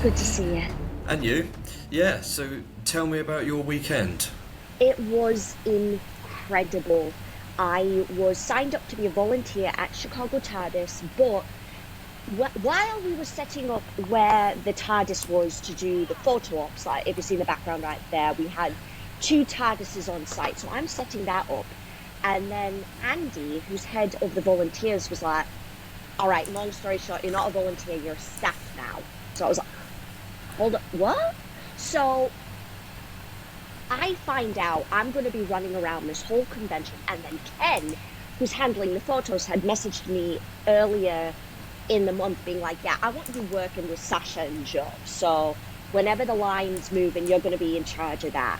good to see you. And you? Yeah, so tell me about your weekend. It was incredible. I was signed up to be a volunteer at Chicago TARDIS, but while we were setting up where the TARDIS was to do the photo ops, like if you see in the background right there, we had 2 TARDISes on site, so I'm setting that up. And then Andy, who's head of the volunteers, was like, all right, long story short, you're not a volunteer, you're a staff now. So I was like, hold up, what? So I find out I'm going to be running around this whole convention, and then Ken, who's handling the photos, had messaged me earlier in the month being like, yeah, I want you working with Sasha and Geoff, so whenever the line's moving, you're going to be in charge of that.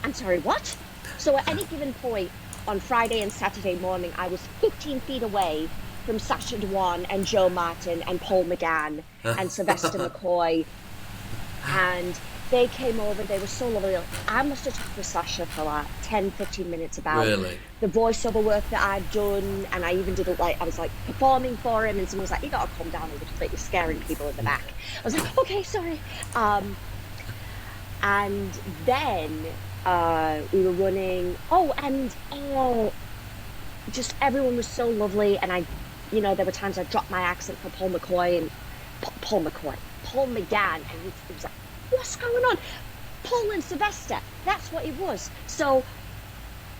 I'm sorry, what? So at any given point on Friday and Saturday morning, I was 15 feet away from Sasha Dewan and Joe Martin and Paul McGann and Sylvester McCoy, and they came over. They were so lovely. I must have talked with Sasha for like 10-15 minutes about the voiceover work that I'd done, and I even did it like I was like performing for him, and someone was like, you gotta calm down a little bit, you're scaring people in the back. I was like, okay, sorry. And then we were running, just everyone was so lovely, and there were times I dropped my accent for Paul McCoy and Paul McGann, and he was like, what's going on? Paul and Sylvester, that's what it was. So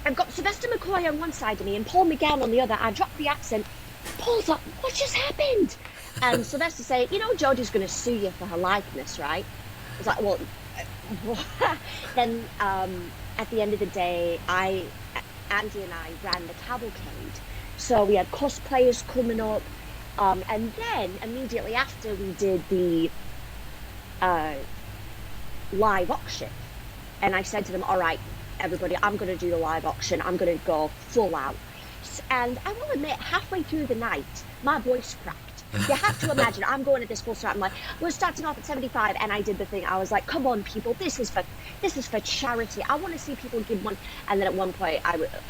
I've got Sylvester McCoy on one side of me and Paul McGann on the other. I dropped the accent. Paul's like, what just happened? And Sylvester said, Jodie's going to sue you for her likeness, right? I was like, well, then at the end of the day, Andy and I ran the cavalcade. So we had cosplayers coming up, and then immediately after we did the live auction, and I said to them, all right, everybody, I'm going to do the live auction. I'm going to go full out. And I will admit, halfway through the night, my voice cracked. You have to imagine, I'm going at this full start. I'm like, we're starting off at 75, and I did the thing. I was like, come on, people, this is for charity. I want to see people give money. And then at one point,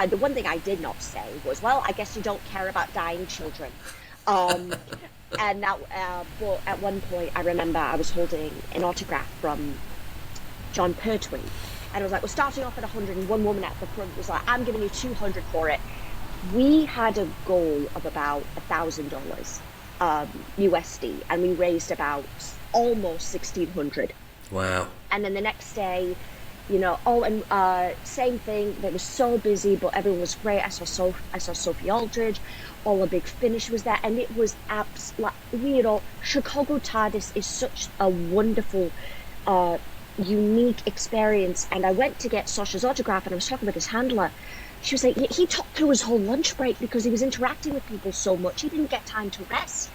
the one thing I did not say was, well, I guess you don't care about dying children. And that, but at one point, I remember I was holding an autograph from John Pertwee, and I was like, we're starting off at 100, and one woman at the front was like, I'm giving you 200 for it. We had a goal of about $1,000 USD, and we raised about almost 1,600. Wow. And then the next day, same thing. They were so busy, but everyone was great. I saw Sophie Aldridge. All the Big Finish was there, and it was Chicago TARDIS is such a wonderful, unique experience. And I went to get Sasha's autograph, and I was talking with his handler. She was like, he talked through his whole lunch break because he was interacting with people so much. He didn't get time to rest.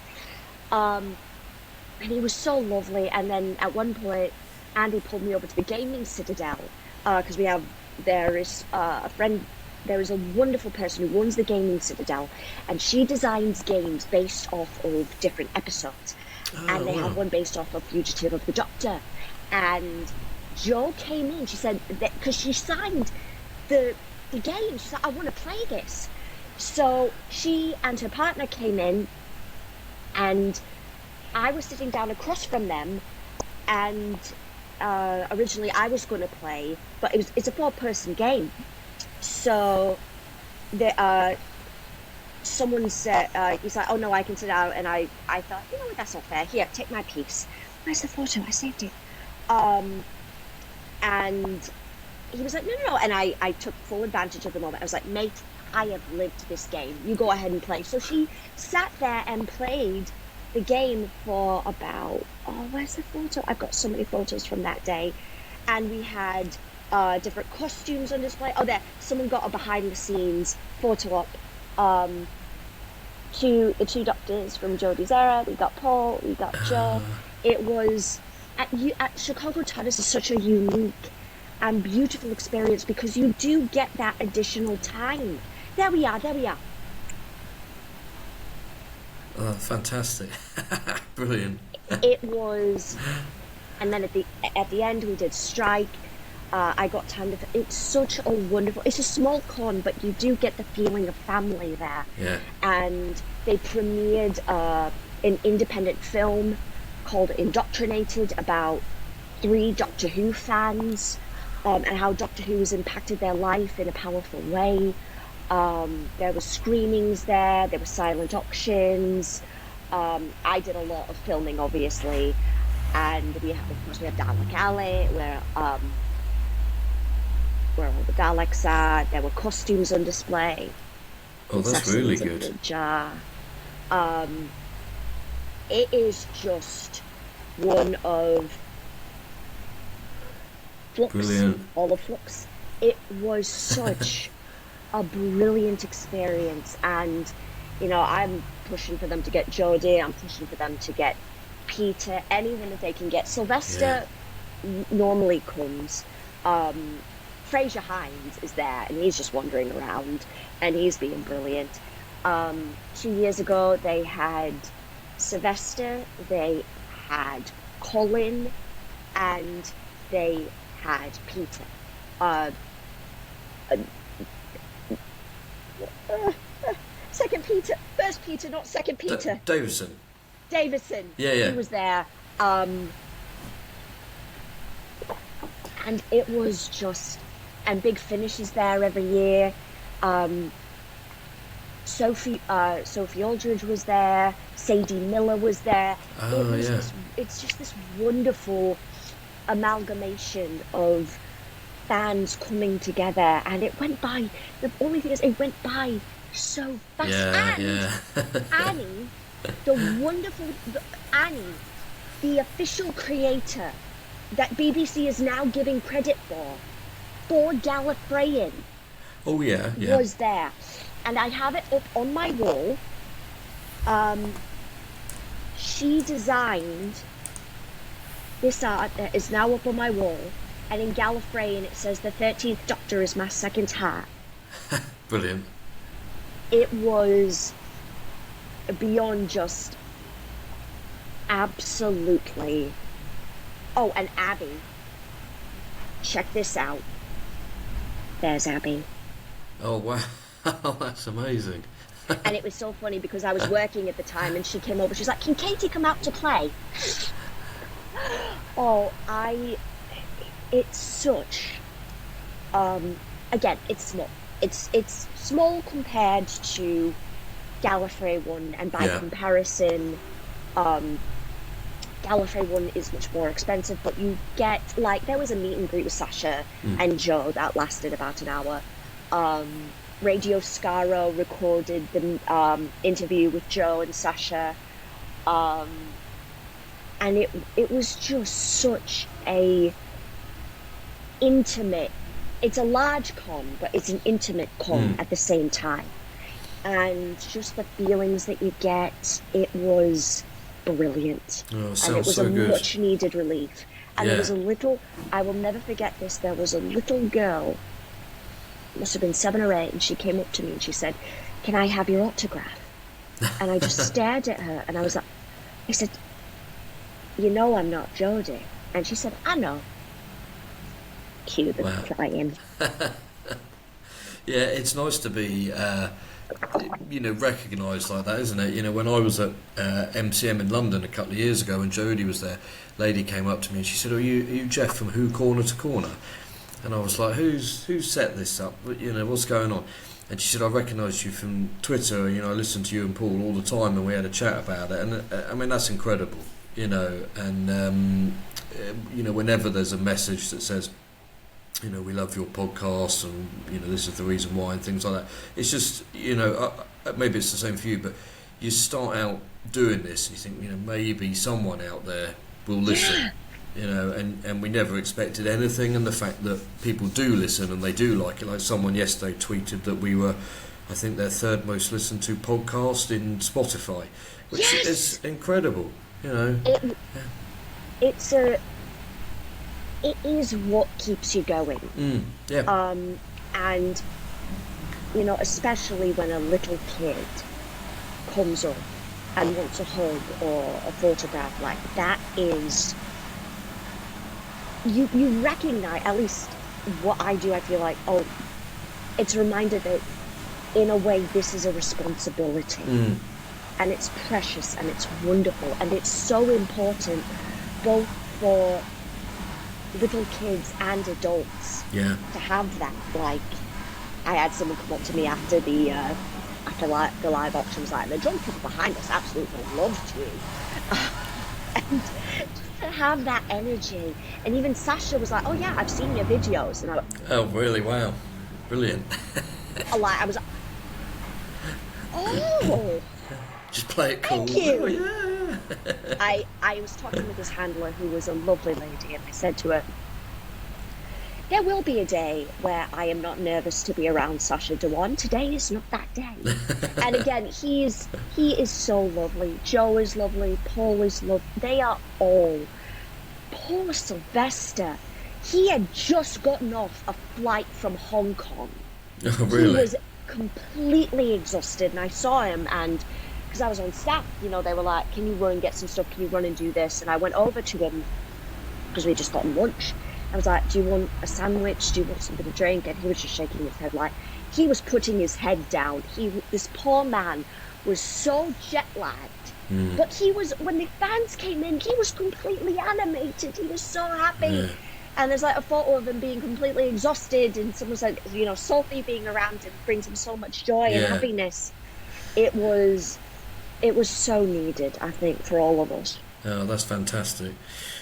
And he was so lovely. And then at one point, Andy pulled me over to the Gaming Citadel because there is a wonderful person who runs the Gaming Citadel, and she designs games based off of different episodes. And they have one based off of Fugitive of the Doctor. And Jo came in, she said, because she signed the game, she's like, I want to play this. So she and her partner came in, and I was sitting down across from them, and originally I was going to play, but it's a 4-person game. So someone said, he's like, oh no, I can sit out, and I thought, what, that's not fair. Here, take my piece. Where's the photo? I saved it. And he was like, no. And I took full advantage of the moment. I was like, mate, I have lived this game. You go ahead and play. So she sat there and played the game for about, where's the photo? I've got so many photos from that day. And we had different costumes on display. Oh, there, someone got a behind the scenes photo op. The 2 doctors from Jodie's era. We got Paul, we got Joe. It was, at Chicago TARDIS is such a unique and beautiful experience because you do get that additional time. There we are. Oh, fantastic. Brilliant. It was, and then at the end we did Strike. I got time to, it's such a wonderful, it's a small con, but you do get the feeling of family there. Yeah. And they premiered an independent film called Indoctrinated, about 3 Doctor Who fans, and how Doctor Who has impacted their life in a powerful way. There were screenings there were silent auctions. I did a lot of filming, obviously, and we have Dalek Alley, where all the Daleks are. There were costumes on display. Oh, that's really good. It is just one of Flux, Brilliant. all of Flux. It was such a brilliant experience, and I'm pushing for them to get Jodie. I'm pushing for them to get Peter. Anyone that they can get. Sylvester normally comes. Fraser Hines is there, and he's just wandering around, and he's being brilliant. 2 years ago, they had Sylvester, they had Colin, and they had Peter. Second Peter, first Peter, not second Peter. Davison. Yeah. He was there. And it was just, and Big Finish is there every year. Sophie Aldridge was there. Sadie Miller was there. It's just this wonderful amalgamation of fans coming together, and it went by. The only thing is, it went by so fast. Annie, Annie, the official creator that BBC is now giving credit for Gallifreyan. Oh yeah. Was there, and I have it up on my wall. She designed this art that is now up on my wall, and in Gallifreyan it says the 13th Doctor is my second heart. Brilliant. It was beyond just absolutely. Oh, and Abby. Check this out. There's Abby. Oh, wow. That's amazing. And it was so funny because I was working at the time, and she came over. She's like, "Can Katie come out to play?" It's such. Again, it's small. It's small compared to Gallifrey 1, and by comparison, Gallifrey 1 is much more expensive, but you get, there was a meet and greet with Sasha and Joe that lasted about an hour. Radio Scaro recorded the interview with Joe and Sasha, and it was just such a intimate. It's a large con, but it's an intimate con at the same time, and just the feelings that you get. It was brilliant, and it was a much needed relief. And there was a little. I will never forget this. There was a little girl. Must have been 7 or 8, and she came up to me and she said, "Can I have your autograph?" And I just stared at her, and I was like, I said, "You know I'm not Jodie." And she said, "I know." Cue the crying. Yeah, it's nice to be, recognised like that, isn't it? When I was at MCM in London a couple of years ago, and Jodie was there, lady came up to me and she said, are you Geoff from Who Corner to Corner? And I was like, who's set this up? What's going on? And she said, I recognise you from Twitter. I listen to you and Paul all the time, and we had a chat about it. And I mean, that's incredible. And whenever there's a message that says, we love your podcast, and this is the reason why, and things like that. It's just, maybe it's the same for you, but you start out doing this, and you think, maybe someone out there will listen. And we never expected anything, and the fact that people do listen and they do like it. Like someone yesterday tweeted that we were, I think, their 3rd most listened to podcast in Spotify, which is incredible. It is what keeps you going. And especially when a little kid comes up and wants a hug or a photograph, like that is. You recognise, at least what I do, I feel like, it's a reminder that in a way this is a responsibility. and it's precious and it's wonderful and it's so important both for little kids and adults Yeah. to have that. Like, I had someone come up to me after the live auction, was like, the drunk people behind us absolutely loved you. And just to have that energy. And even Sasha was like, oh yeah, I've seen your videos. And I went, Oh, really? Wow. Brilliant. I was like, oh, Just play it cool. thank you. Oh, yeah. I was talking with this handler who was a lovely lady, and I said to her, there will be a day where I am not nervous to be around Sacha Dhawan. Today is not that day. And again, he is so lovely. Joe is lovely. Paul is lovely. They are all. Poor Sylvester. He had just gotten off a flight from Hong Kong. Oh, really? He was completely exhausted, and I saw him, and because I was on staff, you know, they were like, can you run and get some stuff? Can you run and do this? And I went over to him because we had just gotten lunch. I was like, do you want a sandwich? Do you want something to drink? And he was just shaking his head like he was putting his head down. This poor man was so jet lagged. But he was, when the fans came in, he was completely animated. He was so happy. Yeah. And there's like a photo of him being completely exhausted, and someone said, you know, Sophie being around him brings him so much joy and happiness. It was so needed, I think, for all of us. Oh, that's fantastic.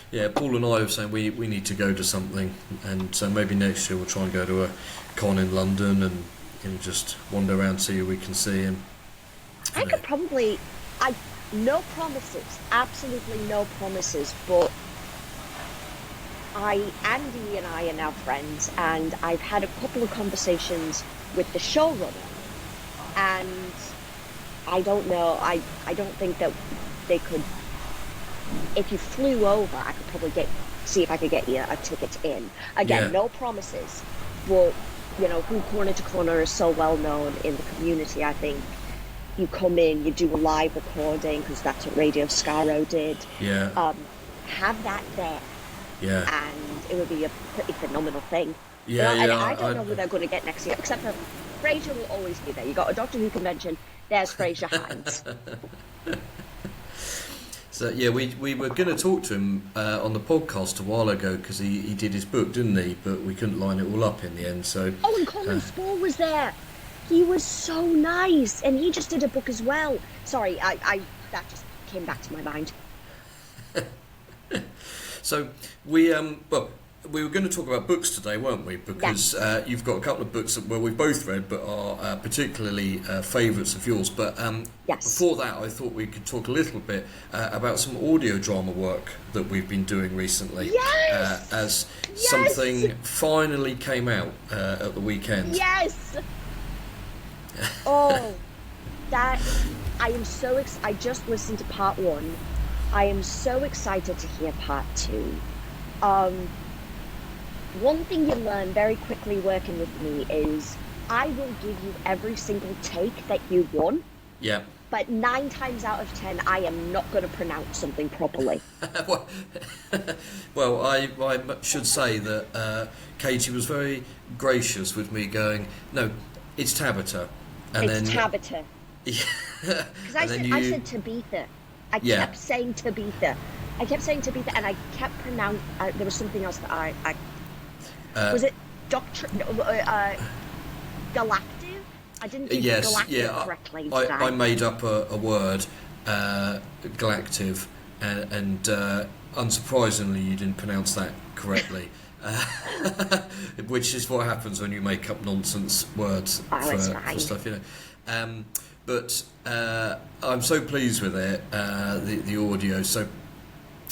Yeah, Paul and I were saying we need to go to something, and so maybe next year we'll try and go to a con in London and, you know, just wander around, see who we can see. And I could probably, no promises, absolutely no promises, but Andy and I are now friends, and I've had a couple of conversations with the showrunner, and I don't know, I don't think that they could, if you flew over, I could probably see if I could get you a ticket in. Again, no promises, but, you know, Who Corner to Corner is so well known in the community. I think you come in, you do a live recording, because that's what Radio Scarro did. Yeah. Have that there. Yeah. And it would be a pretty phenomenal thing. Yeah, and yeah. I don't know who they're going to get next year, except for Fraser will always be there. You got a Doctor Who convention, there's Fraser Hines. So yeah, we were going to talk to him on the podcast a while ago, because he did his book, didn't he? But we couldn't line it all up in the end. So oh, and Colin Spore was there. He was so nice, and he just did a book as well. Sorry, I that just came back to my mind. So we were going to talk about books today, weren't we? Because you've got a couple of books that we've both read, but are particularly favourites of yours. But before that, I thought we could talk a little bit about some audio drama work that we've been doing recently. Yes! As something finally came out at the weekend. Yes! Oh, that I am so excited. I just listened to part 1. I am so excited to hear part 2. One thing you learn very quickly working with me is I will give you every single take that you want. Yeah. But 9 times out of 10, I am not going to pronounce something properly. Well, I should say that Katie was very gracious with me, going, "No, it's Tabitha." And it's then, Tabitha. Yeah. Because I said Tabitha. I kept saying Tabitha. And I kept pronouncing. There was something else that I was it Doctor Galactive? I didn't think Galactive correctly. I made up a word, Galactive, and unsurprisingly, you didn't pronounce that correctly. Which is what happens when you make up nonsense words for stuff, you know. But I'm so pleased with it, the audio. So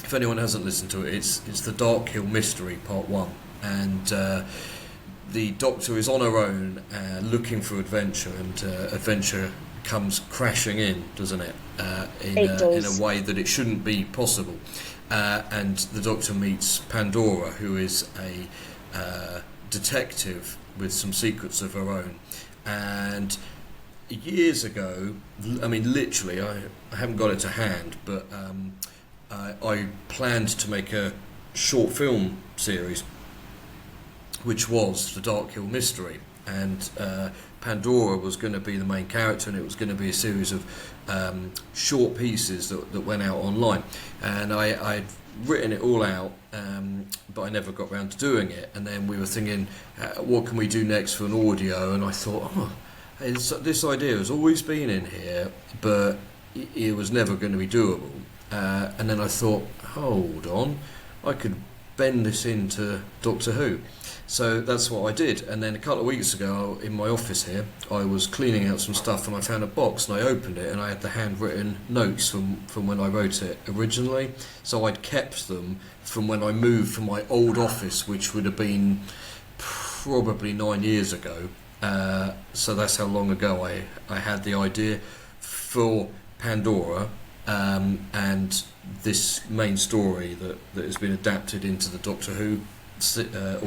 if anyone hasn't listened to it, it's the Dark Hill Mystery Part 1, and the Doctor is on her own looking for adventure, and adventure comes crashing in, doesn't it? In a way that it shouldn't be possible. And the Doctor meets Pandora, who is a detective with some secrets of her own. And years ago, I mean, literally, I haven't got it to hand, but I planned to make a short film series, which was the Dark Hill Mystery. and Pandora was going to be the main character, and it was going to be a series of short pieces that went out online. And I'd written it all out, but I never got around to doing it. And then we were thinking, what can we do next for an audio? And I thought, this idea has always been in here, but it was never going to be doable. And then I thought, hold on, I could bend this into Doctor Who. So that's what I did. And then a couple of weeks ago, in my office here, I was cleaning out some stuff, and I found a box, and I opened it, and I had the handwritten notes from when I wrote it originally. So I'd kept them from when I moved from my old office, which would have been probably 9 years ago. So that's how long ago I had the idea for Pandora, and this main story that has been adapted into the Doctor Who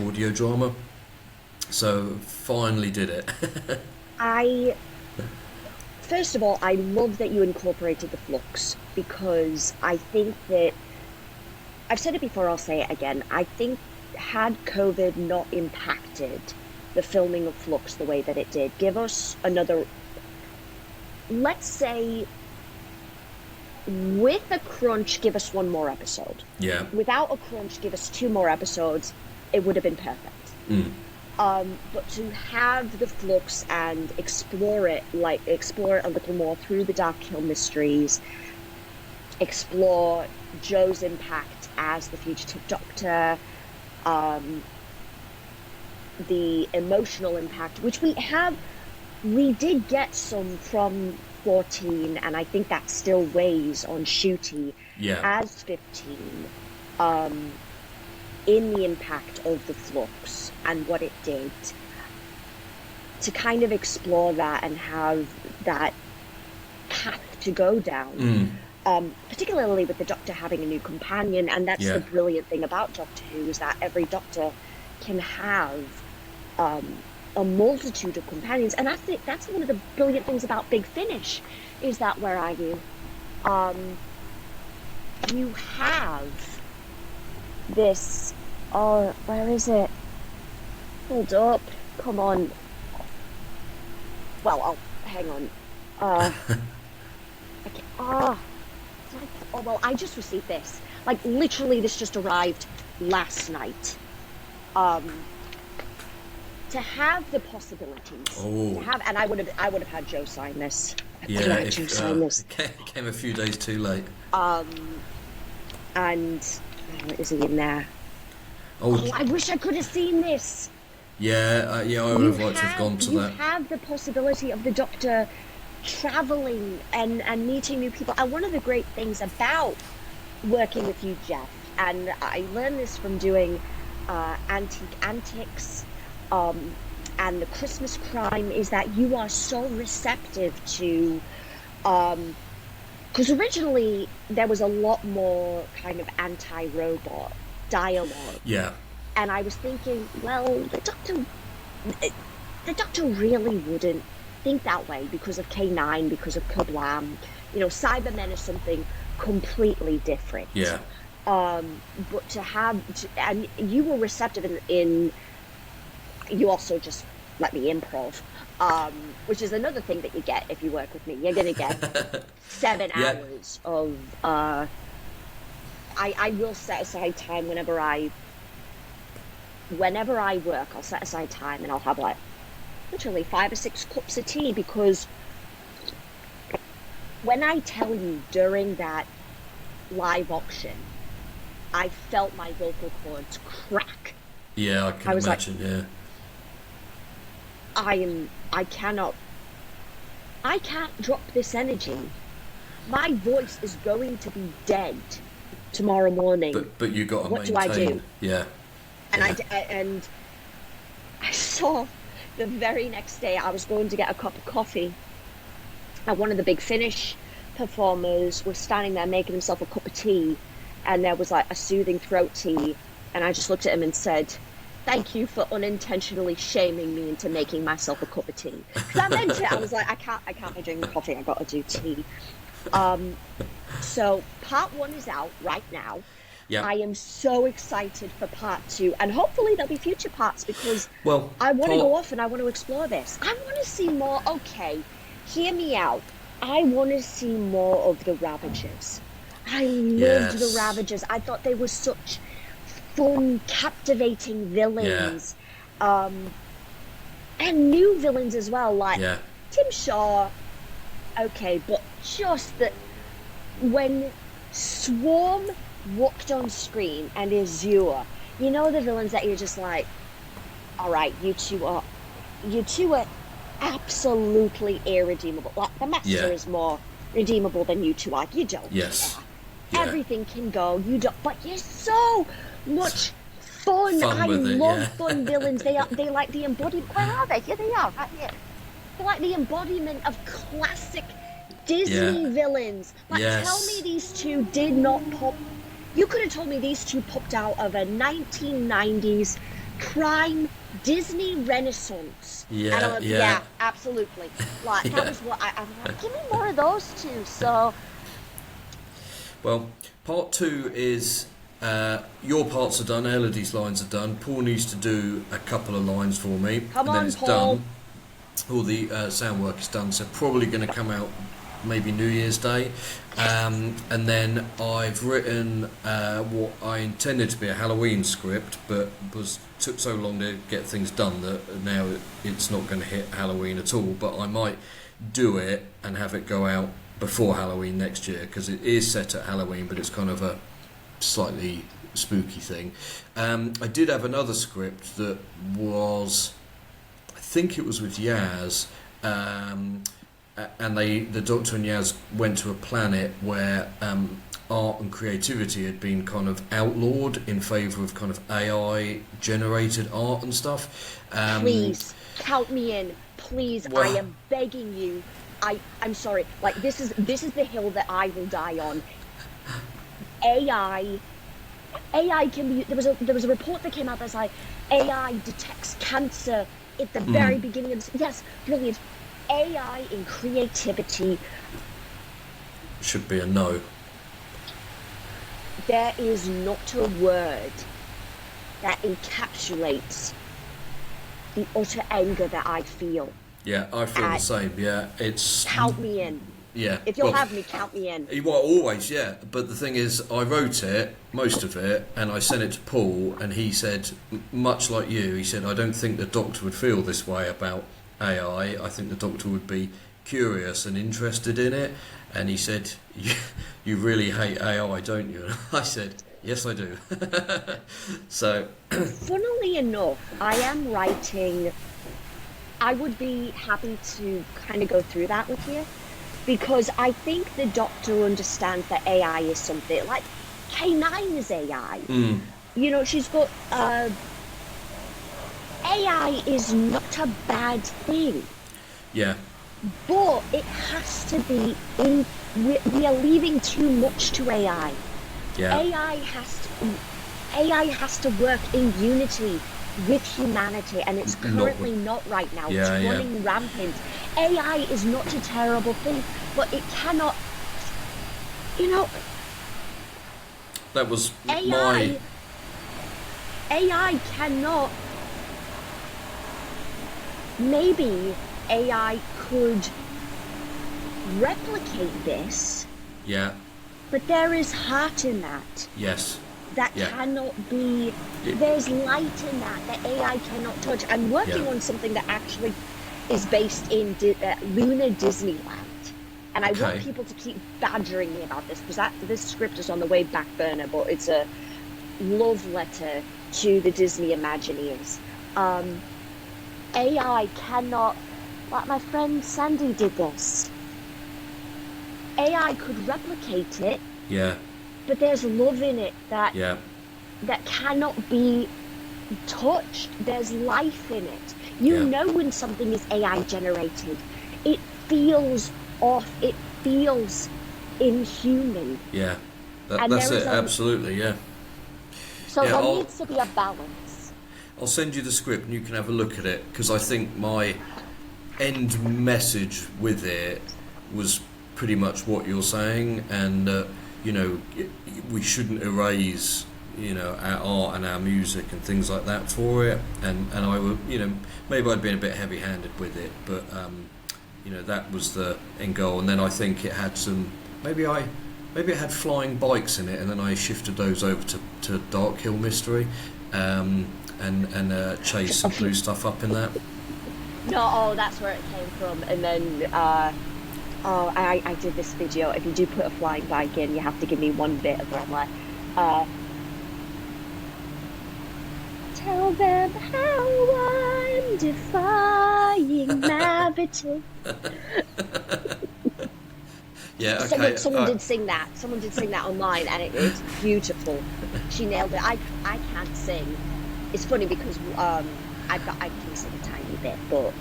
audio drama. So finally did it. First of all, I love that you incorporated the flux, because I think that, I've said it before, I'll say it again, I think had COVID not impacted the filming of Flux the way that it did, give us another, let's say, with a crunch, give us one more episode. Yeah. Without a crunch, give us 2 more episodes. It would have been perfect. But to have the Flux and explore it a little more through the Dark Hill mysteries, explore Joe's impact as the fugitive Doctor, the emotional impact, which we did get some from 14, and I think that still weighs on Ncuti as 15, in the impact of the Flux and what it did, to kind of explore that and have that path to go down, particularly with the Doctor having a new companion. And that's the brilliant thing about Doctor Who, is that every Doctor can have a multitude of companions. And I think that's one of the brilliant things about Big Finish, is that, where are you? You have this, where is it? Hold up, come on. Well, hang on. Well, I just received this. Like, literally, this just arrived last night. To have the possibilities, and I would have had Joe sign this. It came a few days too late. And is he in there? I wish I could have seen this. I would have liked to have gone to that. You have the possibility of the Doctor traveling and meeting new people. And one of the great things about working with you, Geoff, and I learned this from doing Antique Antics and the Christmas Crime, is that you are so receptive to, because originally there was a lot more kind of anti-robot dialogue. Yeah. And I was thinking, well, the Doctor really wouldn't think that way because of K9, because of Kablam. Cybermen is something completely different. Yeah. But to have, and you were receptive in you also just let me improv, which is another thing that you get if you work with me. You're going to get 7 hours of, I will set aside time whenever I work. I'll set aside time, and I'll have like literally 5 or 6 cups of tea, because when I tell you, during that live auction, I felt my vocal cords crack. Yeah, I can imagine. Like, I can't drop this energy. My voice is going to be dead tomorrow morning. But you got to maintain. What do I do? Yeah. And I saw the very next day I was going to get a cup of coffee, and one of the Big Finish performers was standing there making himself a cup of tea, and there was like a soothing throat tea, and I just looked at him and said, "Thank you for unintentionally shaming me into making myself a cup of tea." Because I meant it. I was like, I can't be drinking coffee. I got to do tea. So part 1 is out right now. Yeah. I am so excited for part 2, and hopefully there'll be future parts, because Well, I want to go off and I want to explore this. I want to see more. Okay, hear me out. I want to see more of the Ravagers. I loved the Yes. Ravagers. I thought they were such fun, captivating villains. And new villains as well, like Yeah. Tim Shaw. Okay, but just that when Swarm walked on screen and Azure, you know, the villains that you're just like, all right, you two are absolutely irredeemable. Like the Master is more redeemable than you two are. You don't. Yes. care. Yeah. Everything can go. You don't. But you're so much fun. I with it, love yeah. fun villains. They like the embodiment. Where are they? Here they are, right here. They're like the embodiment of classic Disney villains. Like, tell me these two did not pop. You could have told me these two popped out of a 1990s crime Disney Renaissance. Yeah, and I was, yeah, absolutely. Like, that was what I'm like, give me more of those two. So, well, part 2 is your parts are done, Elodie's lines are done. Paul needs to do a couple of lines for me. Come on, then it's Paul. done. All the sound work is done, so probably going to come out maybe New Year's Day. And then I've written what I intended to be a Halloween script, but took so long to get things done that now it's not going to hit Halloween at all. But I might do it and have it go out before Halloween next year, because it is set at Halloween, but it's kind of a slightly spooky thing. I did have another script that was, I think it was with Yaz, and the Doctor and Yaz went to a planet where art and creativity had been kind of outlawed in favour of kind of AI generated art and stuff. Please count me in. Please, I am begging you. I'm sorry. Like, this is the hill that I will die on. AI can be. There was a report that came out that's like AI detects cancer at the very beginning of this. Yes, brilliant. AI in creativity should be a no. There is not a word that encapsulates the utter anger that I feel. Yeah, I feel the same. Yeah, it's count me in. Yeah, if you'll have me, count me in. Well, always, yeah. But the thing is, I wrote it, most of it, and I sent it to Paul, and he said, much like you, he said, I don't think the Doctor would feel this way about AI. I think the Doctor would be curious and interested in it. And he said, you really hate AI, don't you? And I said, yes, I do. So, funnily enough, I am writing. I would be happy to kind of go through that with you, because I think the Doctor understands that AI is something like K9 is AI. You know, she's got AI is not a bad thing. Yeah. But it has to be in. We are leaving too much to AI. Yeah. AI has to work in unity with humanity, and it's currently not right now. It's running rampant. AI is not a terrible thing, but it cannot. You know. That was AI cannot. Maybe AI could replicate this. Yeah. But there is heart in that. Yes. That cannot be. There's light in that AI cannot touch. I'm working on something that actually is based in Lunar Disneyland, and I want people to keep badgering me about this, because this script is on the way back burner, but it's a love letter to the Disney Imagineers. AI cannot, like my friend Sandy did this. AI could replicate it. Yeah. But there's love in it that cannot be touched. There's life in it. You know when something is AI generated. It feels off. It feels inhuman. Yeah. That's it. Absolutely, yeah. So there needs to be a balance. I'll send you the script and you can have a look at it, because I think my end message with it was pretty much what you're saying, and we shouldn't erase, our art and our music and things like that for it. And I would, maybe I'd been a bit heavy-handed with it, but that was the end goal. And then I think it had some, maybe it had flying bikes in it, and then I shifted those over to Dark Hill Mystery, and chased some blue stuff up in that. No, that's where it came from. And then I did this video. If you do put a flying bike in, you have to give me one bit of where I'm like, tell them how I'm defying gravity. Yeah, okay. Someone did sing that. Someone did sing that online, and it's beautiful. She nailed it. I can't sing. It's funny because I can sing a tiny bit, but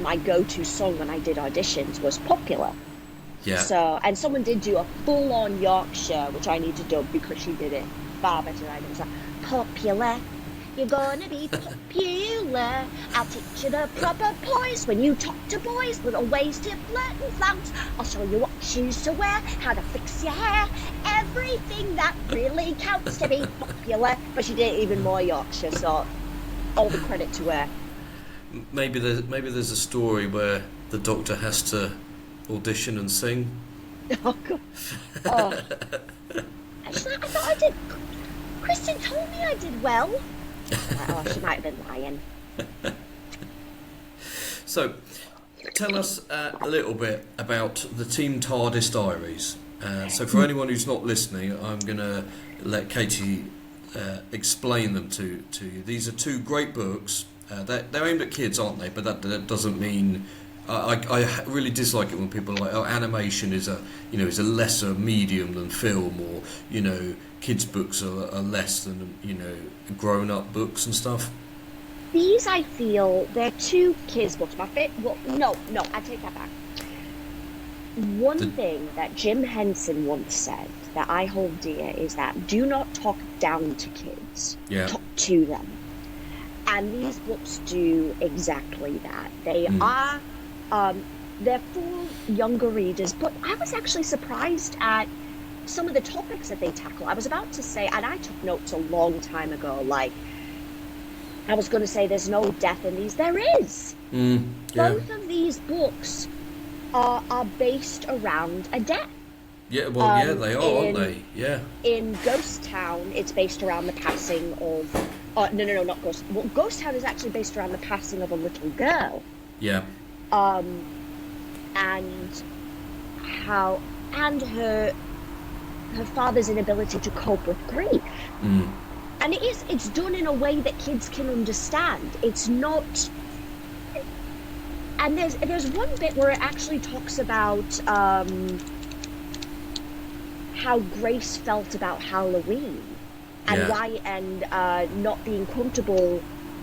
my go-to song when I did auditions was Popular. Yeah. So, and someone did do a full-on Yorkshire, which I need to dub because she did it far better than I did. It was like, popular, you're gonna be popular. I'll teach you the proper poise when you talk to boys, little ways to flirt and flounce. I'll show you what shoes to wear, how to fix your hair, everything that really counts to be popular. But she did it even more Yorkshire, so all the credit to her. Maybe there's a story where the Doctor has to audition and sing. Oh God! Oh. Actually, I thought I did. Kristen told me I did well. Oh, she might have been lying. So, tell us a little bit about the Team TARDIS diaries. So, for anyone who's not listening, I'm going to let Katie explain them to you. These are two great books. They're aimed at kids, aren't they? But that doesn't mean. I really dislike it when people are like, oh, animation is a lesser medium than film, or kids' books are less than grown up books and stuff. These, I feel, they're two kids' books. My favorite. Well, no, I take that back. One thing that Jim Henson once said that I hold dear is that do not talk down to kids. Yeah. Talk to them. And these books do exactly that. They are. They're for younger readers, but I was actually surprised at some of the topics that they tackle. I was about to say, and I took notes a long time ago, like, I was going to say there's no death in these. There is. Yeah. Both of these books are based around a death. Yeah, well, yeah, they are, aren't they? Yeah. In Ghost Town, it's based around the passing of... no, not Ghost... Well, Ghost Town is actually based around the passing of a little girl. Yeah. And her father's inability to cope with grief. And it's done in a way that kids can understand. It's not. And there's one bit where it actually talks about how Grace felt about Halloween, and why, and not being comfortable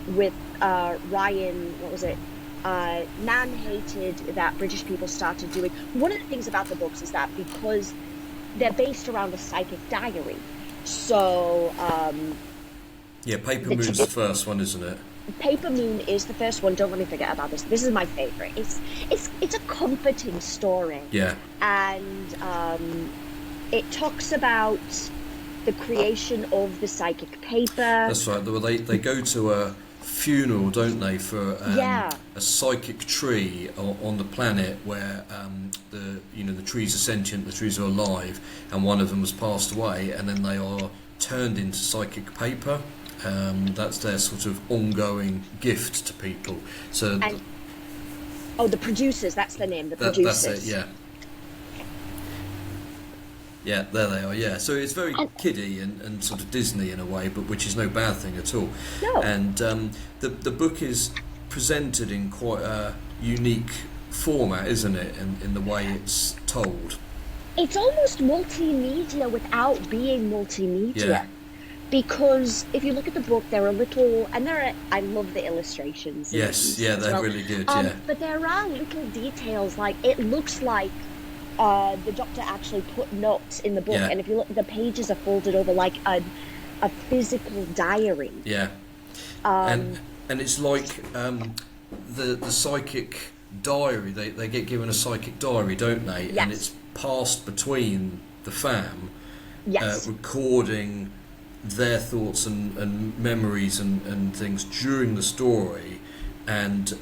with Ryan. What was it? Nan hated that British people started doing. One of the things about the books is that because they're based around a psychic diary, so yeah, Paper Moon's the first one, isn't it? Paper Moon is the first one. Don't let me forget about this. This is my favorite. It's a comforting story. Yeah. And it talks about the creation of the psychic paper. That's right. Well, they go to a funeral, don't they, for a psychic tree on the planet where the trees are sentient, the trees are alive, and one of them has passed away, and then they are turned into psychic paper. That's their sort of ongoing gift to people. So the producers, that's the name, the producers. That's it, yeah. Yeah, there they are, yeah. So it's very kiddie and sort of Disney in a way, but which is no bad thing at all. No. And the book is presented in quite a unique format, isn't it, in the way it's told? It's almost multimedia without being multimedia. Yeah. Because if you look at the book, there are little, and I love the illustrations. Yes, yeah, they're really good, yeah. But there are little details, like it looks like the Doctor actually put notes in the book, and if you look, the pages are folded over like a physical diary. Yeah. And it's like the psychic diary. They get given a psychic diary, don't they? Yes. And it's passed between the fam, Yes. recording their thoughts and memories and things during the story. And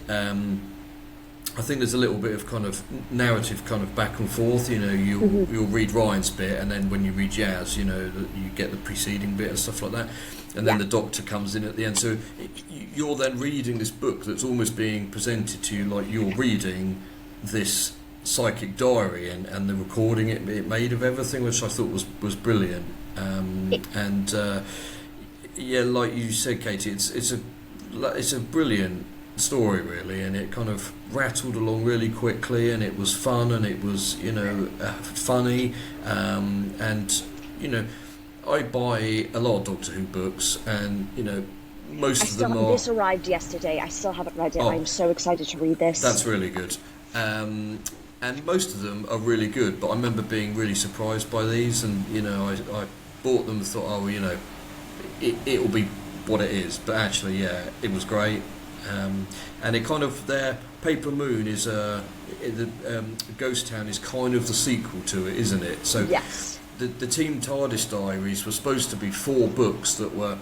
I think there's a little bit of kind of narrative kind of back and forth. You know, you'll read Ryan's bit, and then when you read Yaz, you know, you get the preceding bit and stuff like that. And then the Doctor comes in at the end. So you're then reading this book that's almost being presented to you like you're reading this psychic diary, and the recording it made of everything, which I thought was brilliant. Yeah, like you said, Katie, it's a brilliant story, really, and it kind of rattled along really quickly, and it was fun, and it was, you know, funny, and you know, I buy a lot of Doctor Who books, and you know, most of them are. This arrived yesterday. I still haven't read it. Oh, I'm so excited to read this. That's really good. And most of them are really good, but I remember being really surprised by these, and you know, I bought them and thought, oh, well, you know, it'll be what it is, but actually, yeah, it was great. And it kind of, their Paper Moon is Ghost Town is kind of the sequel to it, isn't it? So yes. The Team TARDIS diaries were supposed to be 4 books that were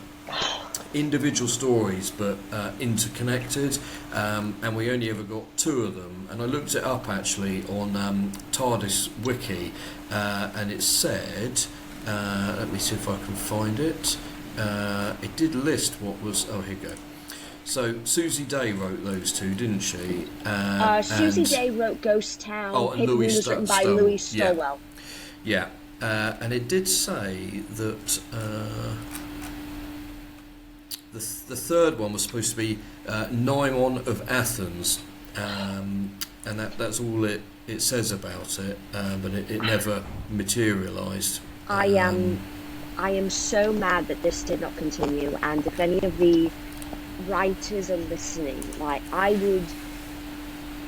individual stories but interconnected, and we only ever got 2 of them. And I looked it up actually on TARDIS Wiki, and it said, let me see if I can find it. It did list what was. Oh, here you go. So Susie Day wrote those 2, didn't she? Susie Day wrote Ghost Town. Oh, and Louis was written by Louis Stowell. Yeah. And it did say that the third one was supposed to be Naimon of Athens, and that's all it says about it, but it never materialised. I am so mad that this did not continue, and if any of the writers are listening, like, I would,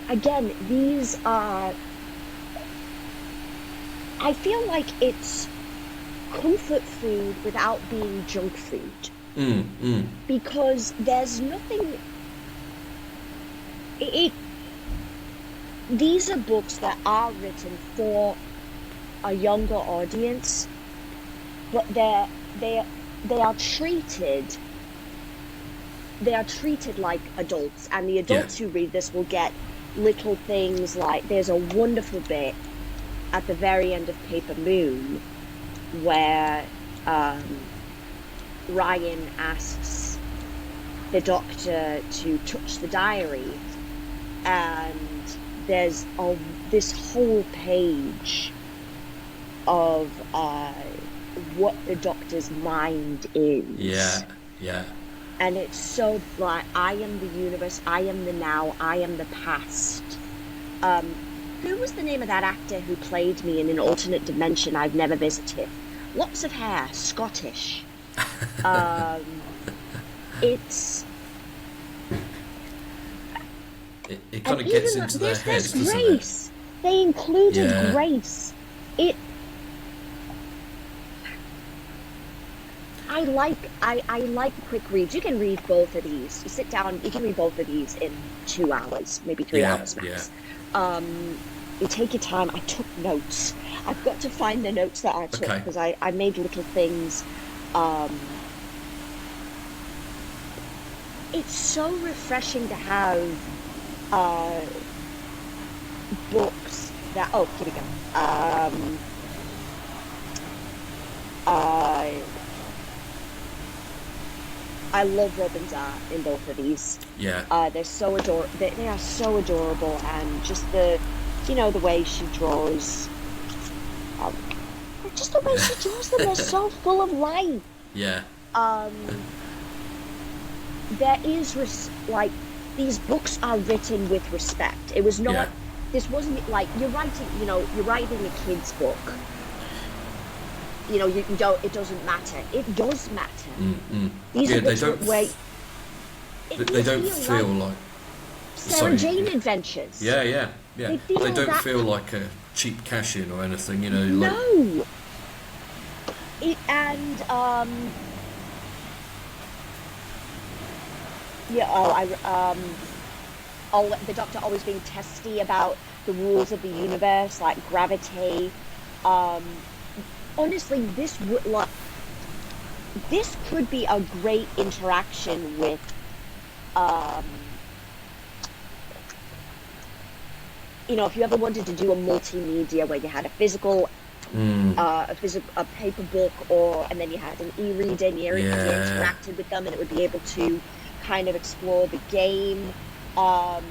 again, these are, I feel like it's comfort food without being junk food. Because there's nothing, these are books that are written for a younger audience, but they are treated like adults, and the adults who read this will get little things like, there's a wonderful bit at the very end of Paper Moon where Ryan asks the Doctor to touch the diary, and there's this whole page of what the Doctor's mind is. Yeah. And it's so like, I am the universe, I am the now, I am the past. Who was the name of that actor who played me in an alternate dimension I've never visited? Lots of hair, Scottish. It's... It kind of gets into their heads, doesn't Grace. it? They included Grace. I like quick reads. You can read both of these. You sit down, you can read both of these in 2 hours, maybe 3 hours max. You take your time. I took notes. I've got to find the notes that I took, because I made little things. It's so refreshing to have books that... Oh, here we go. I love Robin's art in both of these. Yeah. They're so they are so adorable, and just the way she draws. Just the way she draws them, they're so full of life. Yeah. There is these books are written with respect. It was not. This wasn't like you're writing a kid's book. You don't. It doesn't matter. It does matter. These are books they don't feel like Sarah Jane Adventures. Yeah. They don't feel like a cheap cash-in or anything. No. the Doctor always being testy about the rules of the universe, like gravity. Honestly, this could be a great interaction with if you ever wanted to do a multimedia where you had a physical a paper book, and then you had an e-reader, and you interacted with them, and it would be able to kind of explore the game. I'm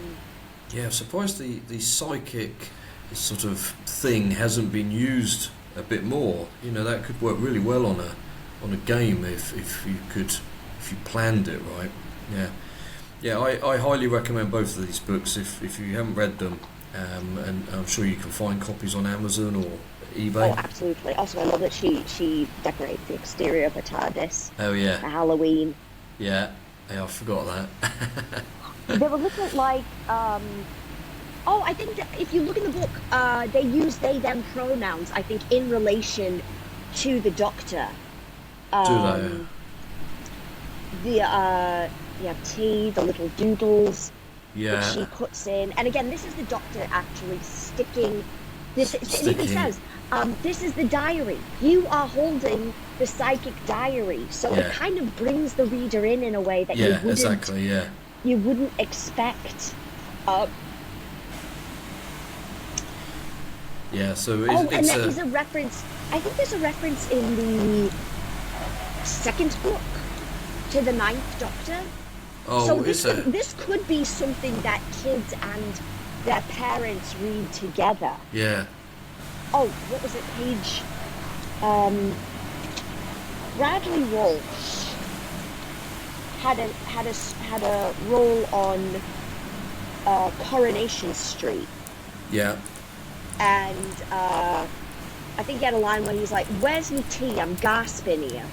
surprised the psychic sort of thing hasn't been used a bit more. That could work really well on a game if you planned it right. I highly recommend both of these books if you haven't read them, and I'm sure you can find copies on Amazon or eBay. Oh, absolutely. Also, I love that she decorates the exterior of a TARDIS. Oh yeah, for Halloween. Yeah, I forgot that. They were little like I think that if you look in the book, they use they them pronouns, I think, in relation to the Doctor. Do they? You have tea, the little doodles that she puts in, and again, this is the Doctor actually sticking. It even says, this is the diary. You are holding the psychic diary, so it kind of brings the reader in a way that you wouldn't expect. So there's a reference. I think there's a reference in the second book to the Ninth Doctor. Oh, so this could be something that kids and their parents read together. Yeah. Oh, what was it? Page. Bradley Walsh had a role on Coronation Street. Yeah. And I think he had a line where he's like, "Where's my tea? I'm gasping here."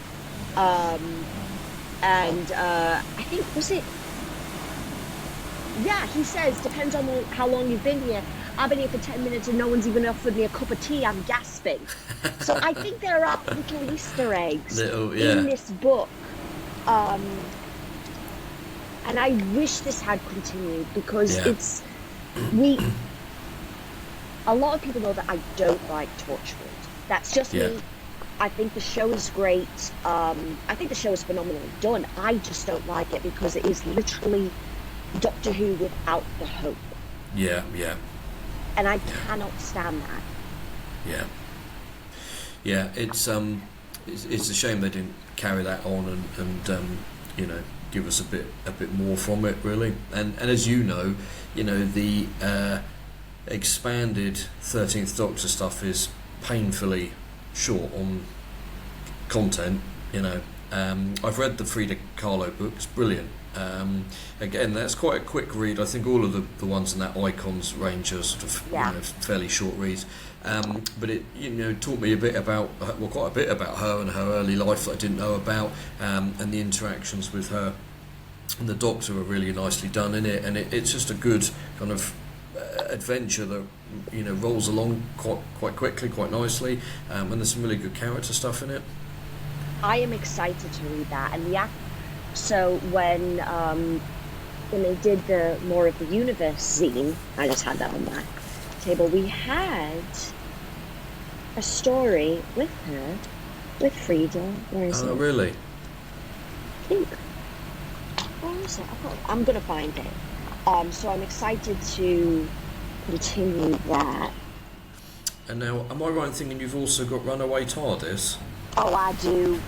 And I think, was it? Yeah, he says, depends on how long you've been here. I've been here for 10 minutes and no one's even offered me a cup of tea. I'm gasping. So I think there are little Easter eggs in this book. And I wish this had continued, because a lot of people know that I don't like Torchwood. That's just me. I think the show is great. I think the show is phenomenally done. I just don't like it because it is literally Doctor Who without the hope. Yeah. And I cannot stand that. Yeah. It's a shame they didn't carry that on and give us a bit more from it, really. And as you know, the expanded 13th Doctor stuff is painfully short on content. I've read the Frida Kahlo book. It's brilliant. Again, that's quite a quick read. I think all of the ones in that Icons range are sort of fairly short reads. But it taught me quite a bit about her and her early life that I didn't know about, and the interactions with her and the Doctor are really nicely done in it, and it's just a good kind of adventure that rolls along quite quickly, quite nicely, and there's some really good character stuff in it. I am excited to read that, and so when they did the More of the Universe zine, I just had that on my table. We had a story with her, with Frida. Where is it? Oh, really? I think. Where is it? I'm gonna find it. So I'm excited to continue that. And now, am I right in thinking you've also got Runaway TARDIS? Oh, I do.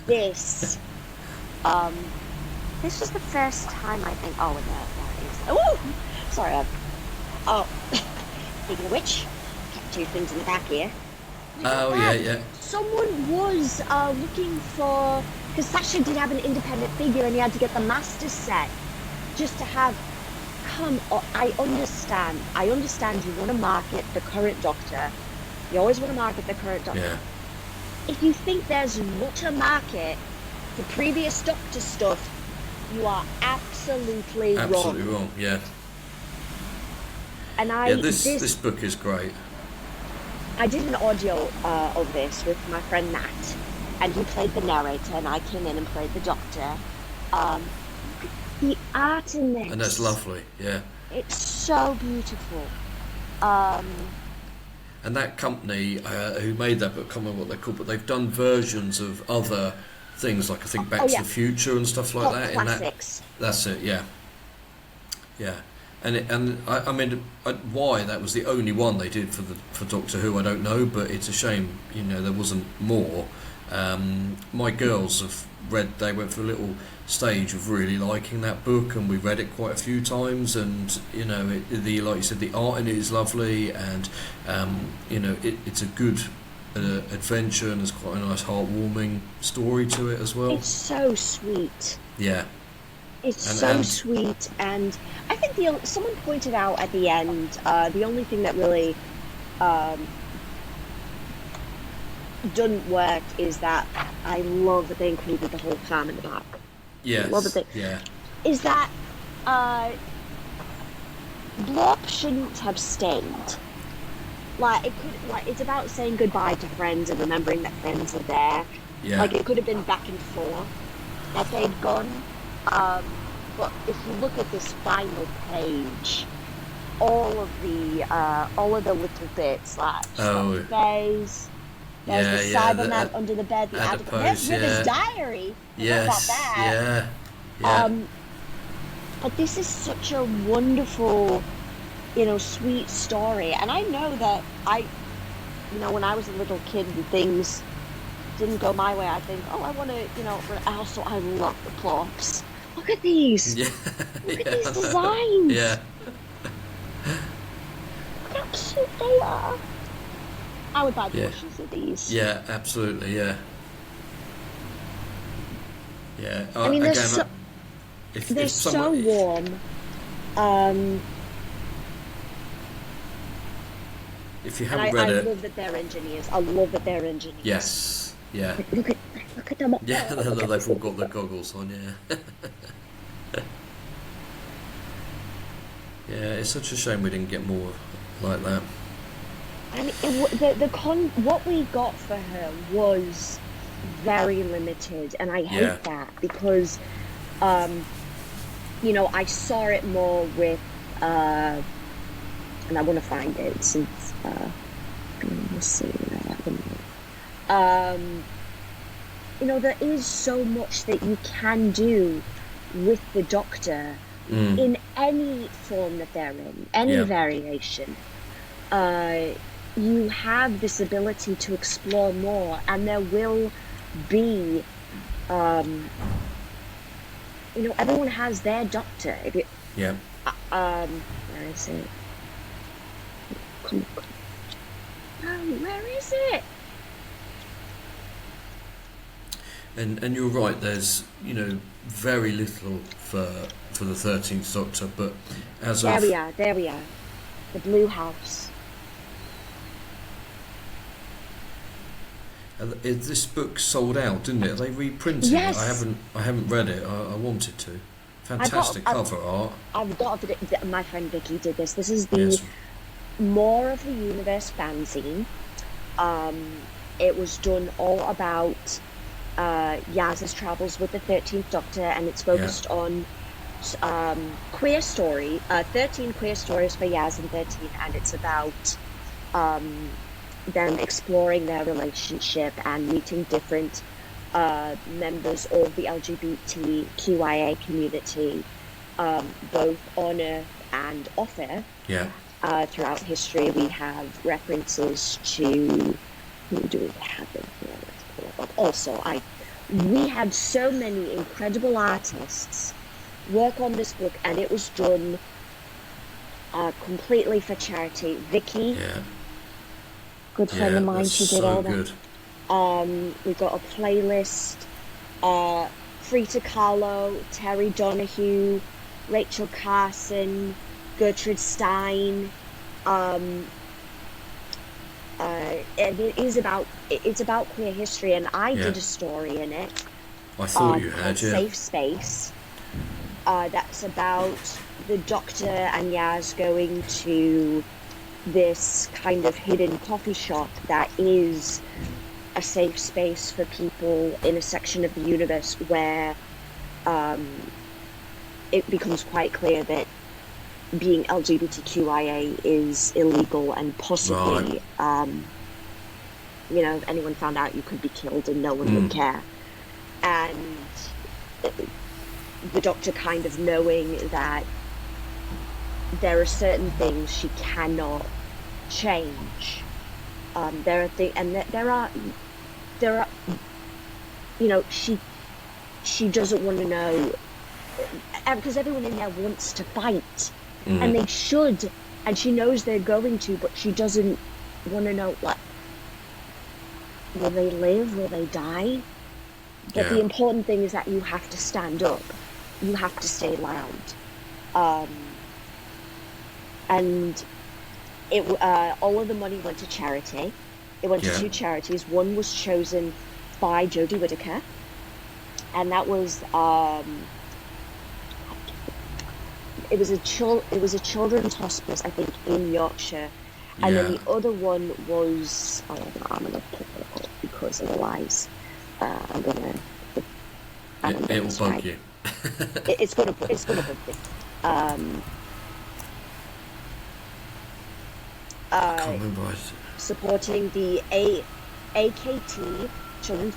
This was the first time, I think. Oh, there it is. Oh, sorry. Speaking of which, kept two things in the back here. Oh, yeah. Someone was looking for, because Sasha did have an independent figure, and he had to get the master set just to have. Come on, I understand. You want to market the current Doctor. You always want to market the current Doctor. Yeah. If you think there's not to market the previous Doctor stuff, you are absolutely wrong. Yeah. And this book is great. I did an audio of this with my friend Nat, and he played the narrator, and I came in and played the Doctor. Um, the art in this, And that's lovely, yeah. it's so beautiful. Um, And that company who made that book, I can't remember what they're called, but they've done versions of other things, like I think Back to the Future and stuff like Pop that. classics. That's it, yeah. Yeah. And I mean, why that was the only one they did for Doctor Who, I don't know, but it's a shame, you know, there wasn't more. My girls have read, they went through a little stage of really liking that book, and we read it quite a few times, and you know, like you said, the art in it is lovely, and you know, it's a good adventure, and there's quite a nice heartwarming story to it as well. It's so sweet. Yeah. It's so sweet, and I think someone pointed out at the end, the only thing that really doesn't work is that I love that they included the whole farm in the back. Yes. Love it. Yeah. Is that Blob shouldn't have stayed. Like it could, like it's about saying goodbye to friends and remembering that friends are there. Yeah. Like it could have been back and forth that they'd gone. But if you look at this final page, all of the little bits, like Space, there's the Cyberman under the bed, the Adipose, there's River's diary. Yes. About that. Yeah. But this is such a wonderful, you know, sweet story, and I know that when I was a little kid and things didn't go my way, I think, I want to, you know, but also I love the plops. Look at these. Yeah. Look at these designs. Yeah. Look how cute they are. I would buy plushies of these. Yeah, absolutely. Yeah. Yeah. I mean, again, they're so warm. If you haven't read it, I love that they're engineers. I love that they're engineers. Yes. Yeah. Look at them. Yeah, they've all got the goggles on. Yeah. Yeah, it's such a shame we didn't get more like that. I mean, what we got for her was very limited, and I hate that because, you know, I saw it more with, and I want to find it since, let's see, you know, there is so much that you can do with the Doctor in any form that they're in, any variation. You have this ability to explore more, and there will be, you know, everyone has their Doctor. Where is it? Come on. No, where is it? And you're right. There's, you know, very little for the 13th Doctor, but as there we are, the Blue House. This book sold out, didn't it? They reprinted it. I haven't read it. I wanted to. Fantastic cover art. I've got my friend Vicky did this. This is the More of the Universe fanzine. It was done all about Yaz's travels with the 13th Doctor, and it's focused on queer story, 13 queer stories for Yaz and 13, and it's about them exploring their relationship and meeting different members of the LGBTQIA community, both on Earth and off Earth. Yeah. Throughout history, we have references to who do we have in here? Let's pull it up. Also, we had so many incredible artists work on this book, and it was done completely for charity. Vicky, good friend of mine, she did all that. We got a playlist. Frida Kahlo, Terry Donahue, Rachel Carson, Gertrude Stein. And it's about queer history, and I did a story in it. I thought you had, Safe Space. That's about the Doctor and Yaz going to this kind of hidden coffee shop that is a safe space for people in a section of the universe where it becomes quite clear that being LGBTQIA is illegal and possibly, you know, if anyone found out, you could be killed and no one would care. And the Doctor kind of knowing that there are certain things she cannot change. There are things, and there are, you know, she doesn't want to know, because everyone in there wants to fight, and they should, and she knows they're going to, but she doesn't want to know, like, will they live, will they die? But the important thing is that you have to stand up, you have to stay loud, and it all of the money went to charity. It went to two charities. One was chosen by Jodie Whittaker, and that was it was a children's hospice, I think, in Yorkshire, and then the other one was I'm gonna put it up because otherwise it will bug you. It's gonna bug me. I can't remember. Supporting the AKT children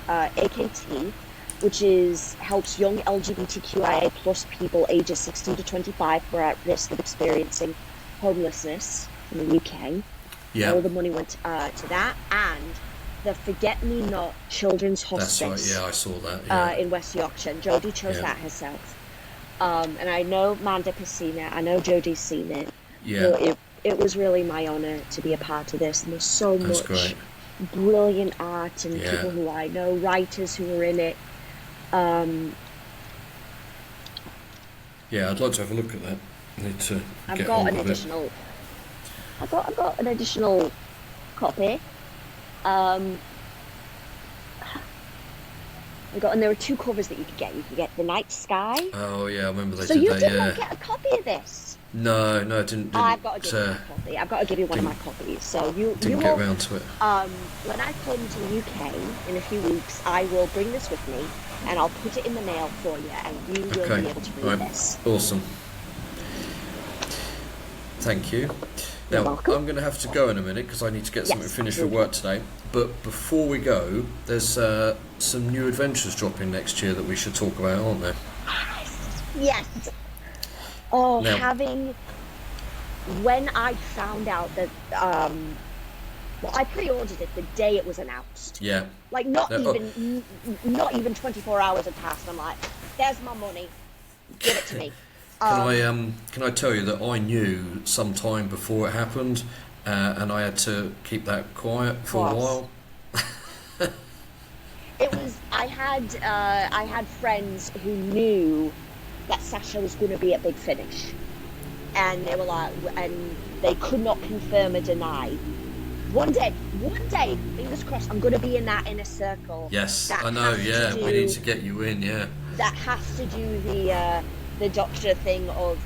AKT, which helps young LGBTQIA plus people ages 16 to 25 who are at risk of experiencing homelessness in the UK. All the money went to that, and the Forget Me Not Children's Hospice. That's right. I saw that. In West Yorkshire. And Jodie chose that herself. And I know Mandip has seen it. I know Jodie's seen it. Yeah. It was really my honour to be a part of this, and there's so much brilliant art and people who I know, writers who were in it. I'd like to have a look at that. I need to I've got an additional copy. And there are two covers that you could get. You could get The Night Sky. Oh yeah, I remember they so did you that. did not get a copy of this. No, I didn't. I've got to give you a copy. I've got to give you one of my copies. So you didn't get around to it. When I come to the UK in a few weeks, I will bring this with me, and I'll put it in the mail for you, and you will be able to read this. Awesome. Thank you. Now, I'm going to have to go in a minute because I need to get something finished for work today. But before we go, there's some new adventures dropping next year that we should talk about, aren't there? Yes. Oh, when I found out that, I pre-ordered it the day it was announced. Yeah. Like, not even 24 hours had passed. I'm like, there's my money. Give it to me. Can I tell you that I knew sometime before it happened, and I had to keep that quiet for a while. It was. I had friends who knew that Sasha was going to be at Big Finish, and they were like, and they could not confirm or deny. One day, fingers crossed, I'm going to be in that inner circle. Yes, I know. Yeah, we need to get you in. Yeah. That has to do the Doctor thing of,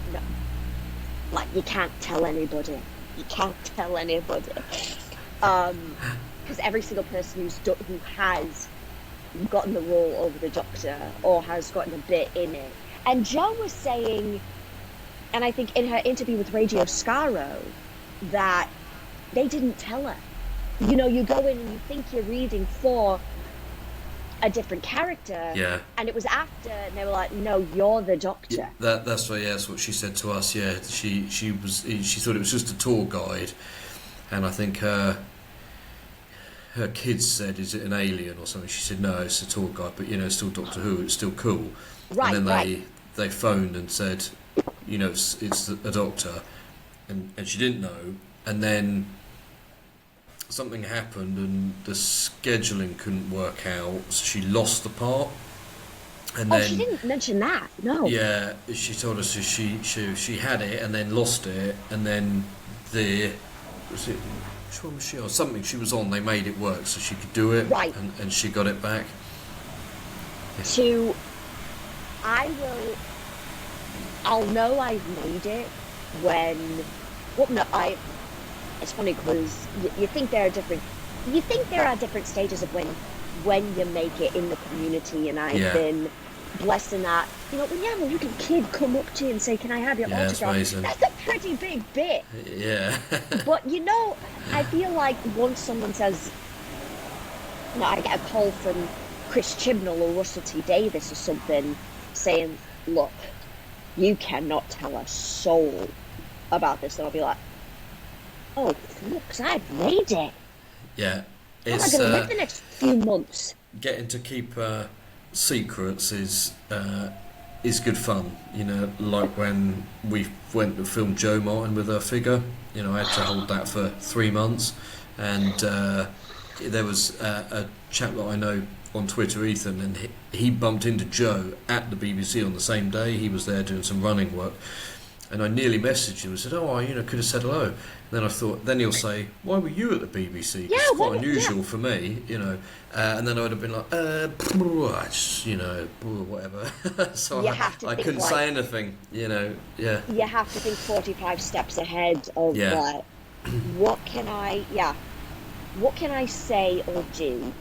like, you can't tell anybody. Because every single person who has gotten the role over the Doctor or has gotten a bit in it. And Jo was saying, and I think in her interview with Radio Scaro, that they didn't tell her. You know, you go in and you think you're reading for a different character, and it was after, and they were like, "No, you're the Doctor." That's what she said to us. Yeah, she thought it was just a tour guide, and I think her kids said, "Is it an alien or something?" She said, "No, it's a tour guide, but you know, it's still Doctor Who. It's still cool." Right. And then they phoned and said, "You know, it's a Doctor," and she didn't know, and then something happened and the scheduling couldn't work out, so she lost the part. And then she didn't mention that. No. Yeah, she told us she had it and then lost it, and then which one was she on? Something she was on. They made it work so she could do it, right? And she got it back. I'll know I've made it when. It's funny because you think there are different stages of when you make it in the community, and I've been blessing that. You know, when you have a little kid come up to you and say, "Can I have your Yeah, it's autograph?" amazing. That's a pretty big bit. Yeah. But you know, I feel like once someone says, you know, I get a call from Chris Chibnall or Russell T Davis or something saying, "Look, you cannot tell a soul about this," and I'll be like, "Oh, looks, I've made it. Yeah. How am I It's going to live the next few months?" getting to keep secrets is good fun. You know, like when we went to film Joe Martin with her figure. You know, I had to hold that for 3 months, and there was a chap that I know on Twitter, Ethan, and he bumped into Joe at the BBC on the same day. He was there doing some running work, and I nearly messaged him and said, "Oh, I could have said hello." And then I thought, then he'll say, "Why were you at the BBC?" Yeah, It's quite well, unusual yeah. for me, you know. And then I would have been like, you know, whatever. So You have to I think couldn't like, say anything, you know. Yeah, you have to think 45 steps ahead of Yeah. like, what can I say or do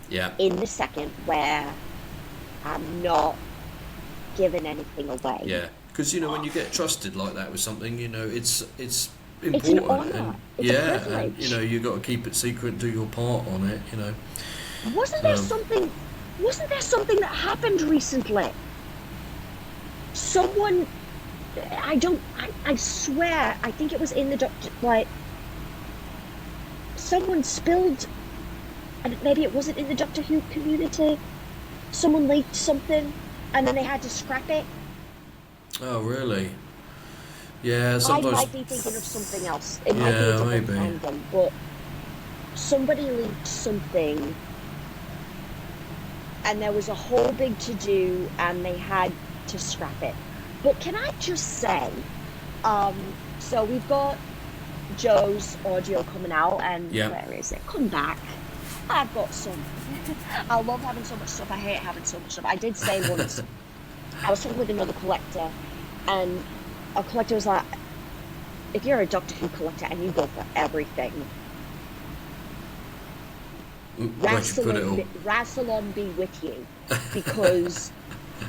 yeah, in the second where I'm not giving anything away. yeah. Because you know, when you get trusted like that with something, you know, it's It's important, an honour. and It's a yeah, and privilege. you know, you got to keep it secret and do your part on it, you know. Wasn't So there something that happened recently? Someone, I swear, I think it was in the Doctor, like, someone spilled, and maybe it wasn't in the Doctor Who community, someone leaked something, and then they had to scrap it. oh really? Yeah, I sometimes. might be thinking of something else. It might be a Yeah, different maybe. fandom, but somebody leaked something, and there was a whole big to-do, and they had to scrap it. But can I just say, so we've got Joe's audio coming out, and Yeah. where is it? Come back. I've got some. I love having so much stuff. I hate having so much stuff. I did say once, I was talking with another collector, and a collector was like, if you're a Doctor Who collector and you go for everything, Where'd you put it all? Rassilon be with you, because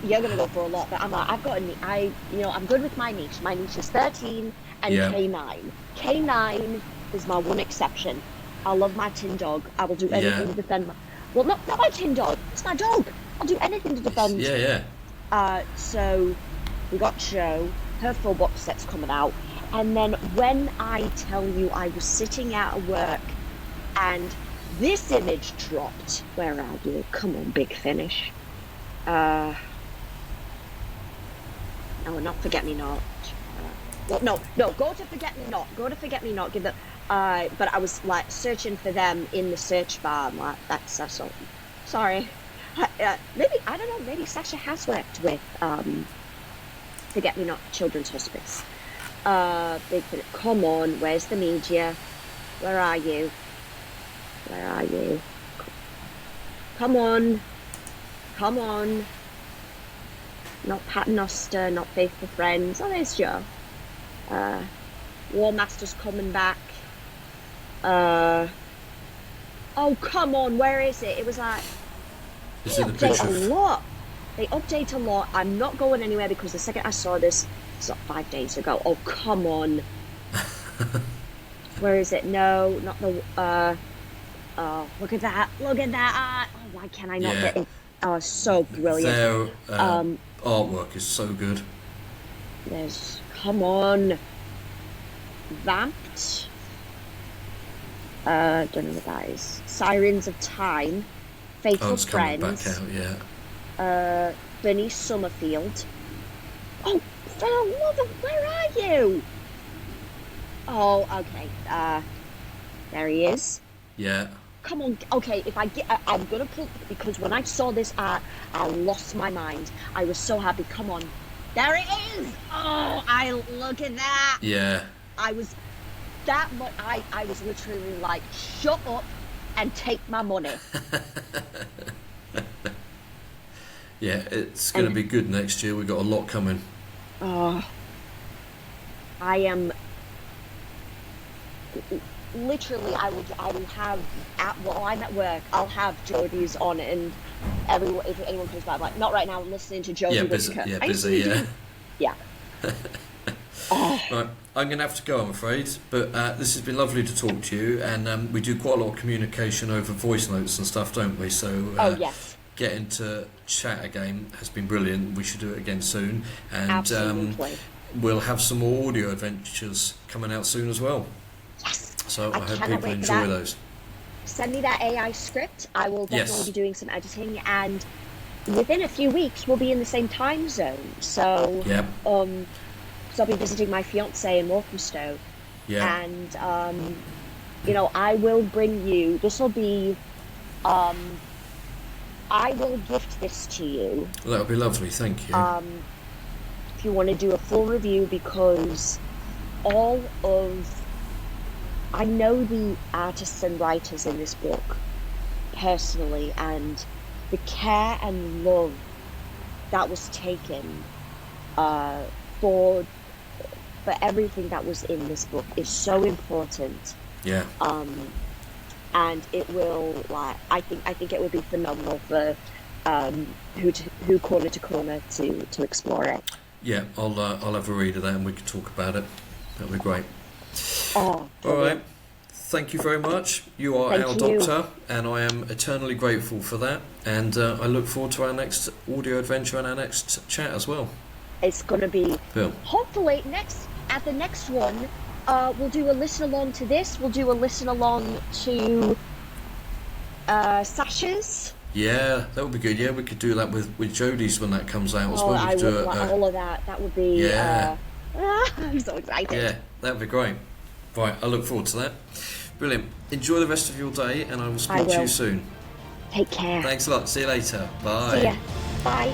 you're gonna go for a lot. But I'm like, I'm good with my niche. My niche is 13 and Yeah. K9. K9 is my one exception. I love my tin dog. I will do anything Yeah. to defend my. Well, not my tin dog. It's my dog. I'll do anything to defend. Yeah, yeah. So we got Joe. Her full box set's coming out, and then when I tell you, I was sitting at work, and this image dropped. Where are you? Come on, Big Finish. No, not Forget Me Not. Well, no, go to Forget Me Not. Go to Forget Me Not. Give it. But I was like searching for them in the search bar. I'm like, that's all. Sorry. Maybe I don't know. Maybe Sasha has worked with Forget Me Not Children's Hospice. Big Finish. Come on. Where's the media? Where are you? Where are you? Come on. Come on. Not Paternoster, not Faithful Friends. Oh, there's Joe. War Master's coming back. Oh, come on. Where is it? It was like, Is they it the update picture? a lot. They update a lot. I'm not going anywhere because the second I saw this, it's not 5 days ago. Oh, come on. Where is it? No, not the... oh, look at that. Look at that. Oh, why can I not Yeah. get it? Oh, so brilliant. Their artwork is so good. There's... Come on. Vamped. Don't know what that is. Sirens of Time. Oh, Faithful it's coming back Friends. out, yeah. Bernice Summerfield. Oh, for the love of... Where are you? Oh, okay. There he is. Yeah. Come on. Okay, if I get... I'm going to pull... Because when I saw this art, I lost my mind. I was so happy. Come on. There it is! Oh, look at that! Yeah. I was... That much... I was literally like, shut up and take my money. Yeah, it's going to be good next year. We've got a lot coming. Oh, I am... literally, I will have while I'm at work, I'll have Jodie's on, and if anyone comes by, I'm like, not right now. I'm listening to Jodie. Yeah, Whittaker. busy. Yeah. Yeah. Right, I'm going to have to go, I'm afraid, but this has been lovely to talk to you, and we do quite a lot of communication over voice notes and stuff, don't we? So yes. Getting to chat again has been brilliant. We should do it again soon, and Absolutely. We'll have some more audio adventures coming out soon as well. Yes. So I hope cannot people wait for enjoy that. those. Send me that AI script. I will definitely Yes. be doing some editing, and within a few weeks we'll be in the same time zone. So Yeah. so I'll be visiting my fiance in Walthamstow, Yeah. and I will bring you. This will be. I will gift this to you. Well, that would be lovely. Thank you. If you want to do a full review, because I know the artists and writers in this book personally, and the care and love that was taken for everything that was in this book is so important. Yeah. And it will, I think it would be phenomenal for who corner to corner to explore it. Yeah, I'll have a read of that and we can talk about it. That'll be great. Oh, all right. Thank you very much. You are our doctor, and I am eternally grateful for that. And I look forward to our next audio adventure and our next chat as well. It's going to be Cool. hopefully at the next one. We'll do a listen along to this. We'll do a listen along to Sasha's. Yeah, that would be good. Yeah, we could do that with Jodie's when that comes out as well. I would like all of that. That would be. Yeah. I'm so excited. Yeah, that would be great. Right, I look forward to that. Brilliant. Enjoy the rest of your day, and I will speak to you soon. Take care. Thanks a lot. See you later. Bye. See ya. Bye.